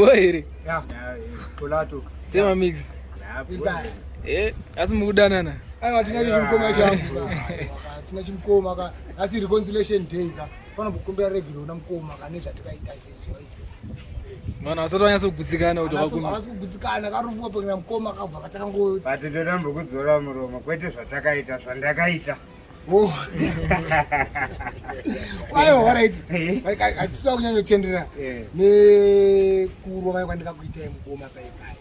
boy. Yeah. Kulato. Same mix. Asi mukudanana. Aiwa tinachimukoma changu. Tinachimukoma ka asi reconciliation day ka. Fana kukumbira Ruregerero namukoma kana zvatakaita izvi. Mana asati wanyasogutsikana kuti wakuma. Asogutsikana karufuka pekana mukoma kabva katakango. Bati ndorambo kudzora muromo kwete zvatakaita zvandakaita. Oh. Aiwa alright. Atisiwa kunyanya kutendera. Ne kurova kwandika kuita mukoma paipai.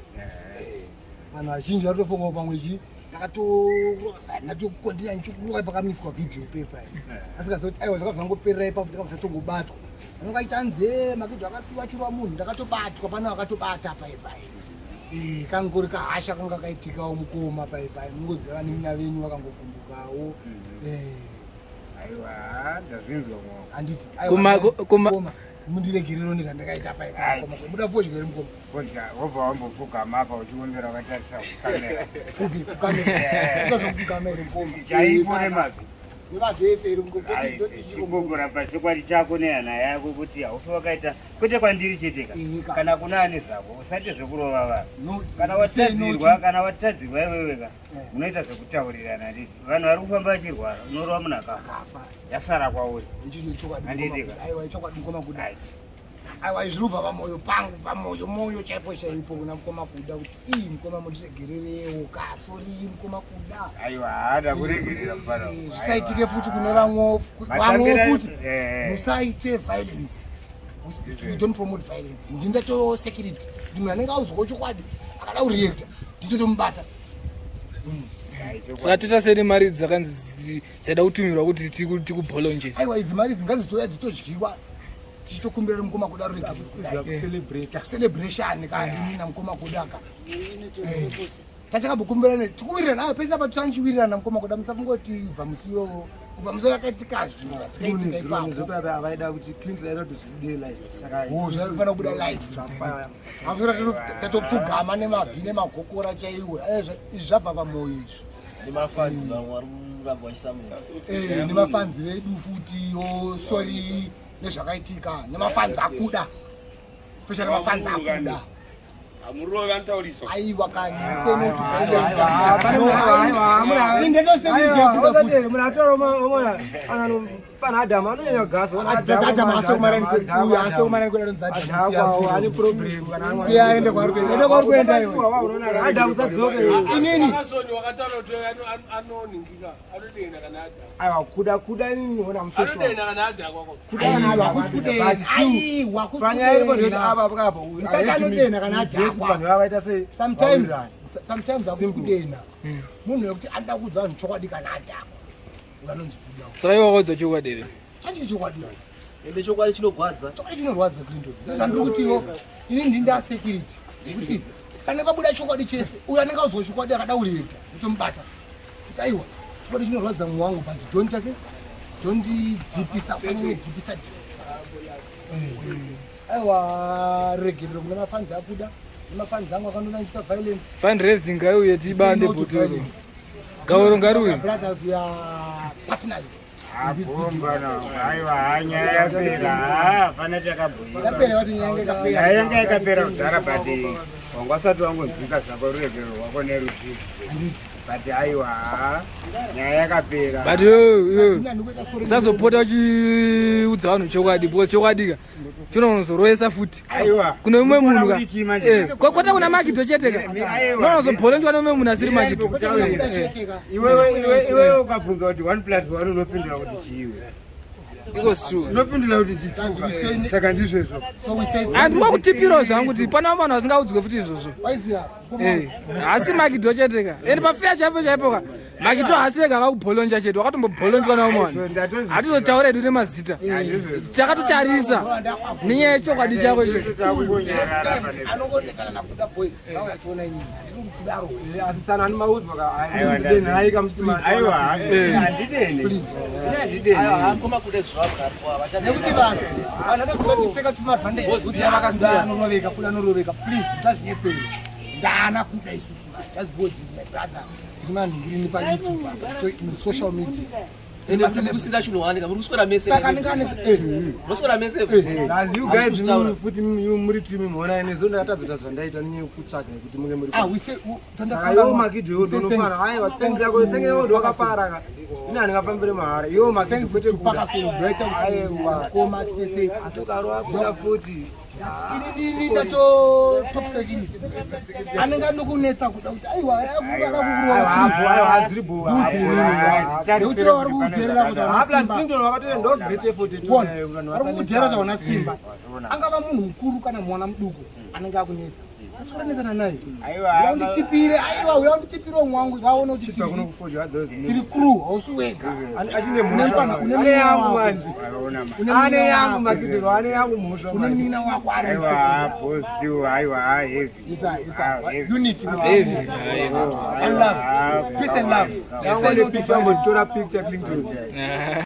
Vanhu vazhinji vatofunga pamwechi ndakatokondira nchikuruka pakamiswa video paper asikazoti aiwa zvakazangoperera ipapo dzakazotongobatwa anongaita nze Makidho akasiwa chirwa munhu ndakatobatwa pano akatobata paipai kangori kahasha kanga kaitikawo mukoma paipai mungoziva nemina venyu vakangokumbukawo aiwa ndazvinzwa handiti kuma mundiregerero nezvandakaita paipai muda fodya iri mukoma fodya wobva wambopfugama apa uchiondera wakatarisa kukamera iri mukoma chaipo nemabvi nemavhese iri mukoma pachokwadi chako nehana yako kuti haufi wakaita kwete kwandiri cheteka kana kuna ane zvako usati zvekurova vanhu kana watadzirwa iweweka munoita zvekutaurirana nditi vanhu vari kufamba vachirwara unorova munhu akafa yasara kwauri chokwadi mukoma kuda aiwa zvirubva pamwoyo pangu pamwoyo moyo chaipo chaipo kuna mukoma kuda kuti ii mukoma mundiregererewo kasori mukoma kuda aiwa hada kuregerera mufana zvisaitike futi kune vamwewo futi musaite violence. We don't promote violence. Ndindato security munhu anenge auzwawo chokwadi akada kureacta nditotomubata. Saka titaseri mari dzakanzi dzaida kutumirwa kuti tikubholonje. Aiwa idzi mari dzingazitoya dzitodyiwa tichitokumbira mukoma kuda Ruregerero celebration kandi namukoma kuda ka tachakabukumbirana tikuwirirana ayo pesa apa tachanchiwirirana mukoma kuda musafungoti ubva musiyo yakaitika zvinhu zvatikaitika ipapo avaida kuti clean light today saka zvinofanira kubuda live tatopfugama nemavhi nemagokora chaiwe izvi zvabva pamwoyo izvi nemafanzi vamwe vari kuramba vachisamisa nemafanzi vedu futi sorry nezvakaitika nemafanzi akuda especially mafanzi akuda amurova ntauriso aiwa kani sometimes akudena munhu wekuti anda kudza vanhu chokwadi kana adhakwa vanonzi kuda saka iwe wakodza chokwadi ere chati chokwadi ende chokwadi chinorwadza Clinton ndiri kutiwo ini ndinda security kuti kana kabuda chokwadi chese uyu anenge auzwa chokwadi akada kureacta kutomubata kuti aiwa chokwadi chinorwadza mwoyo wangu but don't dipisa fanire dipisa aiwa Ruregerero kuna mafanzi akuda mafanzi angu akandonachita violence fundraising ngaiuye tibande butiro gauro ngariuye brothers we are partners aiwa hanyaya yapera pana yakapera vati nyanga yakapera kudhara but wangwasati wangonzwika zvako Ruregerero wako neruzhinji but aiwa nyaya yakapera but usazopota uchiudza vanhu chokwadi because chokwadi chinozoroesa futi kune umwe munhu kwata kuna Makidho cheteka unozobholonjwa nemumwe munhu asiri Makidho iwewe ukabvunza kuti 1+1 unopindura kuti chiiwe because true unopindura kuti chituka saka ndizvezvo handiri wakutipiro zvangu kuti pana vanhu vasingaudzwe futi izvozvo hasi Makidho cheteka ende pafeya chaipo ka Makidho hasirega akakubholonja chete wakatombobholonjwa naumwe vanhu hatizotaura edu nemazita takatotarisa nenyaya yechokwadi chako asitsanani maudzwa haika mukoma kuda nekuti vanhu vanodazopfeka tumadvantage kuti vakasianoroveka kuda noroveka please musazvinyeperi ndana kuda isusu just because he's my brother ndinanhingirini paYouTube so in social media ende kusina chinowanika muri kuswera mese saka ndingane kuswera mese as you guys futi muri team muona ine zonda atadzota zvandaita ninye kutsvaga kuti munge muri we say yo Makidho ndonofara hayi vatenzi yako senge yo ndwakapara ka ina ndingafambire mahara yo Makidho kuti Parkerson greater koma tese asokaro akuda futi ini ndato top security anenge ndokunetsa kuda kuti aiwa aiwa aziri buwa kuti vari kujerera kuti plus Clinton wakatore ndo great effort to vari kujerera kuti wana simba angava munhu mukuru kana mwana muduku anenge akunetsa sasikuranetsana naye yaunditipire aiwa yaunditipire mwangu vaona kuti tiri crew hausi wega achine ane yangu manje ane yangu Makidho ane yangu mhosva une mina wako ari positive aiwa heavy unity and love peace and love yangu ne picture ngo tora picture Clinton